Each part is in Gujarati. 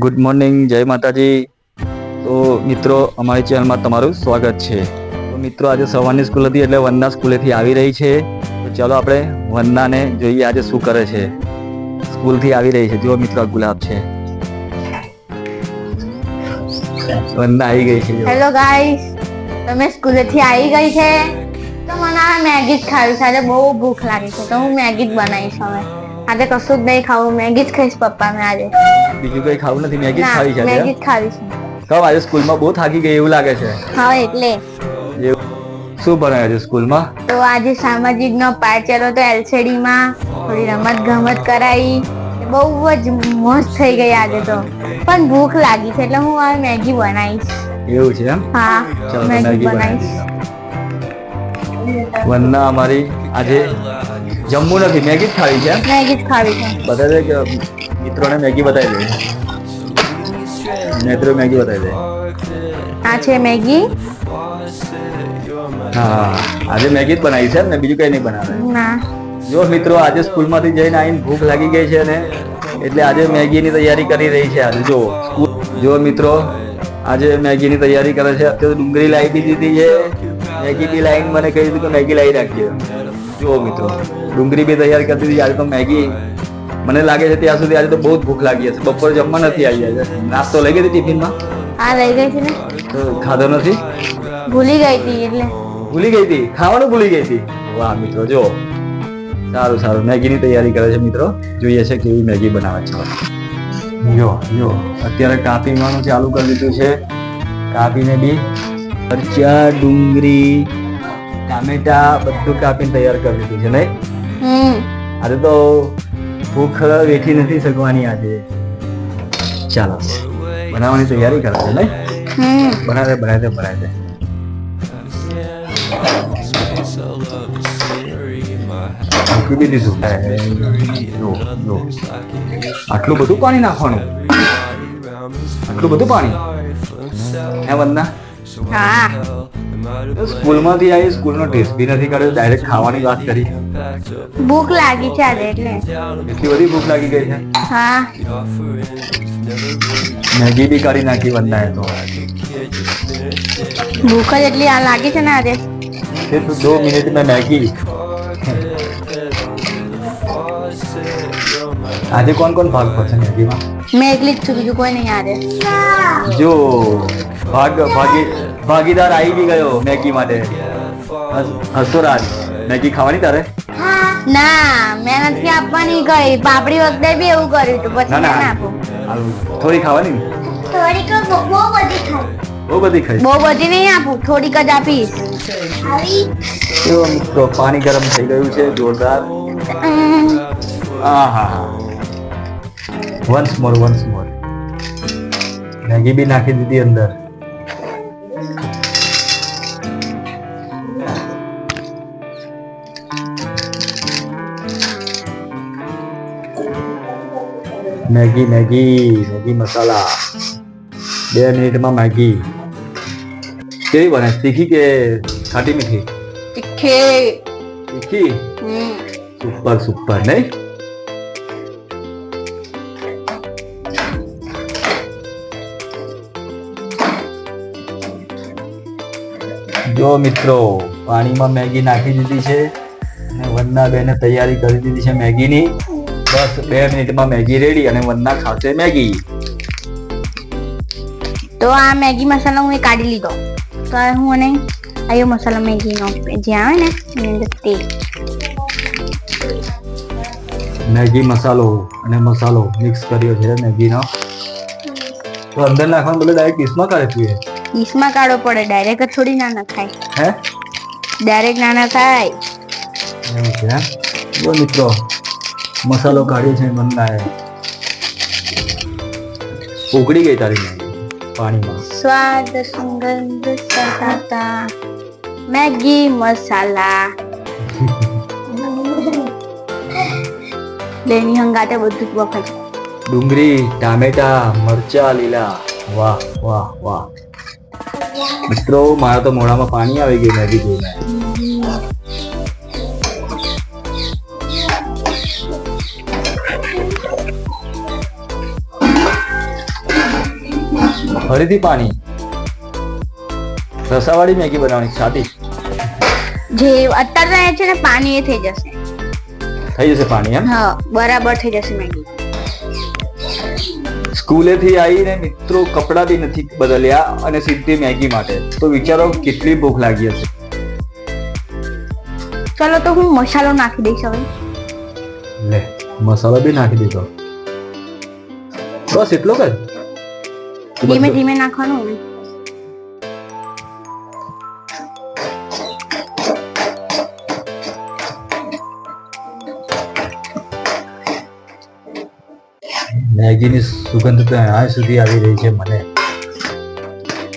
ગુડ મોર્નિંગ, જય માતાજી. તો મિત્રો, અમારી ચેનલમાં તમારું સ્વાગત છે. તો મિત્રો, આજે સવારની સ્કૂલ હતી એટલે વંદના સ્કૂલેથી આવી રહી છે. તો ચાલો આપણે વંદનાને જોઈએ આજે શું કરે છે. સ્કૂલથી આવી રહી છે. જો મિત્રો, ગુલાબ છે. વંદના આવી ગઈ છે. હેલો ગાઈસ, તમે સ્કૂલેથી આવી ગઈ છે તો મને આ મેગી જ ખાવી છે. આજે બહુ ભૂખ લાગી છે તો હું મેગી જ બનાવીશ. હવે આજે કશું જ નહીં ખાવું, મેગી જ ખાઈશ પપ્પા. મેં આજે બીજું કઈ ખાવું નથી, મેગી જ ખાવી છે. મેગી જ ખાવી છે. કબ આજે સ્કૂલમાં બહુ થાકી ગઈ એવું લાગે છે. હા, એટલે શું ભણાવ્યું છે સ્કૂલમાં? તો આજે સામાજિક નો પાઠ ચાલો તો એલસીડી માં થોડી રમત ગમત કરાવી. બહુ જ મસ્ત થઈ ગઈ આજે તો. પણ ભૂખ લાગી છે એટલે હું હવે મેગી બનાવીશ. એવું છે એમ? હા, મેગી બનાવીશ. વંદના અમારી આજે જમવું નથી, મેગી જ ખાવી છે. મેગી જ ખાવી છે. બતાવી દે કે મિત્રોને મેગી બતાવી દે. મિત્રો મેગી બતાવી દે. આ છે મેગી. હા, આજે મેગી જ બનાવી છે ને, બીજું કઈ નહીં બનાવે. ના, જો મિત્રો, આજે સ્કૂલમાંથી જઈને આવીને ભૂખ લાગી ગઈ છે ને, એટલે આજે મેગીની તૈયારી કરી રહી છે. આજે જો મિત્રો, આજે મેગીની તૈયારી કરે છે. અત્યારે ડુંગળી લાવી દીધી છે, મેગી બી લાવીને મને કહી દીધું કે મેગી લાવી રાખીએ. જો મિત્રો, ડુંગળી બી તૈયાર કરી દીધી. આજે તો મેગી મને લાગે છે ત્યાં સુધી આજે તો બહુ જ ભૂખ લાગી હશે. બપોર જમવા નથી આવી. આજે નાસ્તો લઈ ગઈ હતી ટિફિનમાં? હા, લઈ ગઈ છે ને. તો ખાધો નથી? ભૂલી ગઈ હતી એટલે. ભૂલી ગઈ હતી, ખાવાનું ભૂલી ગઈ હતી. વાહ મિત્રો, જો સારું સારું મેગીની તૈયારી કરે છે. મિત્રો જોઈએ છે કેવી મેગી બનાવે છે. જો અત્યારે કાપીવાનું ચાલુ કરી દીધું છે. કાપીને બી મરચા, ડુંગળી, ટામેટા બધું કાપીને તૈયાર કરી દીધું છે. નહીં, આજે તો ભૂખ વેઠી નથી શકવાની. આજે ચાલો બનાવવાની તૈયારી કરે છે. નહીં, બનાવે મૂકી બી દીધું. આટલું બધું પાણી નાખવાનું? આટલું બધું પાણી? હે વંદના? હા, સ્કૂલમાંથી આવી, સ્કૂલનો ટેસ્ટ બી નથી કર્યો, ડાયરેક્ટ ખાવાની વાત કરી. ભૂખ લાગી છે આજે એટલે. એટલી બધી ભૂખ લાગી ગઈ છે? હા, મેગી બી કાઢી નાખી વંદનાએ તો. ભૂખ જ એટલી આ લાગી છે ને આજે. सिर्फ 2 मिनट में मैगी. આજે કોણ કોણ ભાગ પડશે મેગીમાં? મેં એકલી જ છું, બીજું કોઈ નહીં આજે. જો ભાગીદાર આવી બી ગયો મેગી માટે. હસોરાજ, મેગી ખાવાની તારે? ના, મેં નથી આપવાની ગઈ. પાપડી વખતે બી એવું કર્યું હતું, પછી ના આપું. થોડી ખાવાની? થોડીક બહુ બધી ખાઈ. બહુ બધી ખાઈ? બહુ બધી નહીં આપું, થોડીક જ આપીશ. જો મિત્રો, પાણી ગરમ થઈ ગયું છે જોરદાર. આહા, વન્સ મોર. મેગી બી નાખી દીધી અંદર. મેગી મસાલા. 2 મિનિટમાં મેગી. કેવી બને? તીખી કે ખાટી મીઠી? તીખી. સુપર નહીં? જો મિત્રો, પાણીમાં મેગી નાખી દીધી છે અને વંદના બેને તૈયારી કરી દીધી છે મેગીની. બસ 2 મિનિટમાં મેગી રેડી અને વંદના ખાશે મેગી. તો આ મેગી મસાલો હું કાઢી લીધો. તો હું અને આયો મસાલો મેગીનો જે આવે ને એની અંદર તે મેગી મસાલો અને મસાલો મિક્સ કર્યો છે મેગીનો. તો અંદર નાખવાનું બોલે ડાયરેક્ટ ડીશમાં કાઢે છે? ડીશમાં કાઢવો પડે, ડાયરેક્ટ જ થોડી ના નખાય. હે, ડાયરેક્ટ ના નખાય. એવું છે? જો મિત્રો, મસાલો કાઢ્યો છે વંદનાએ. ઉકળી ગઈ તારી મેગી પાણીમાં. સ્વાદ સુગંધ સહાતા મેગી મસાલા. લેની હંગાતે બધું જ વખત. ડુંગળી, ટામેટા, મરચા લીલા. વાહ મિત્રો, મારા તો મોઢામાં પાણી આવી ગયું મેગી જોઈને. ફરીથી પાણી. રસાવાળી મેગી બનાવવાની સાદી જે અત્યારે છે ને પાણી એ થઈ જશે. થઈ જશે પાણી એમ. હા બરાબર થઈ જશે મેગી. સ્કૂલેથી આવીને મિત્રો કપડા બી નથી બદલ્યા અને સીધી મેગી માટે. તો વિચારો કેટલી ભૂખ લાગી હશે. ચલો તો હું મસાલો નાખી દઈશ હવે. લે મસાલો બી નાખી દીધો. બસ એટલો જ. ધીમે ધીમે નાખવાનું ને. મેગીની સુગંધ તો અહીંયા સુધી આવી રહી છે મને.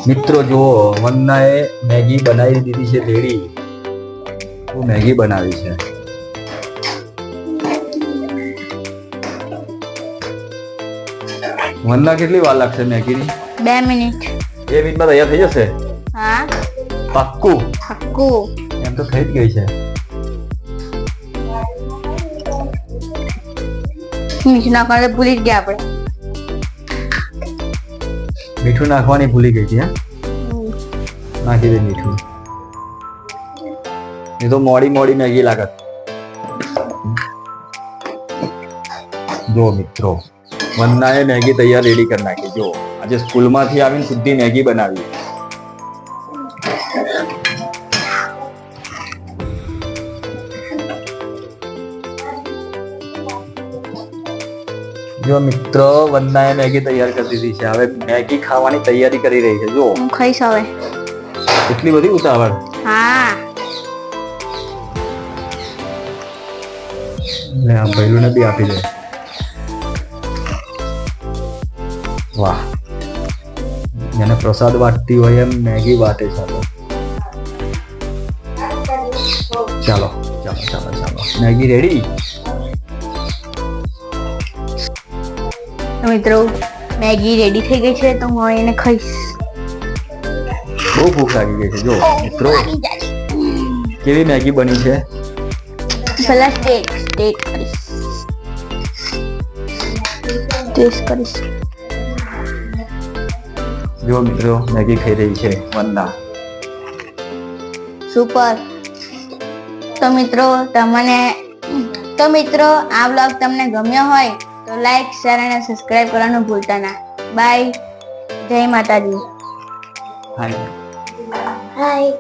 મિત્રો જુઓ, વંદનાએ મેગી બનાવી દીધી છે રેડી. હું મેગી બનાવી છે. વંદના કેટલી વાર લાગશે મેગીની? 2 મિનિટ. 2 મિનિટમાં તૈયાર થઈ જશે. હા પાક્કું? પાક્કું. એમ તો થઈ જ ગઈ છે. મીઠું નાખવાનું ભૂલી જ ગયા આપણે. મીઠું નાખવાની ભૂલી ગઈ હતી. હા નાખી દે મીઠું. એ તો મોડી મોડી મેગી લાગત. જો મિત્રો, વંદનાએ મેગી તૈયાર રેડી કરી નાખી. જો આજે સ્કૂલમાંથી આવીને સીધી મેગી બનાવી. જો મિત્રો, વંદનાએ મેગી તૈયાર કરી દીધી છે. હવે મેગી ખાવાની તૈયારી કરી રહી છે. જો હું ખાઈશ હવે. એટલી બધી ઉતાવળ. હા ને આ ભૈલુને બી આપી દે. વાહ, જેને પ્રસાદ વાટતી હોય એમ મેગી વાટે છે. ચાલો ચાલો ચાલો ચાલો, મેગી રેડી. તો મિત્રો મેગી રેડી થઈ ગઈ છે તો હું હવે એને ખાઈશ. બહુ ભૂખ લાગી ગઈ છે. જો મિત્રો, કેવી મેગી બની છે. પહેલા ટેસ્ટ કરીશ. જો મિત્રો, મેગી ખાઈ રહી છે વંદના. સુપર. તો મિત્રો આ બ્લોગ તમને ગમ્યો હોય તો લાઈક, શેર અને સબસ્ક્રાઇબ કરવાનું ભૂલતા ના. બાય. જય માતાજી. હાય. હાય.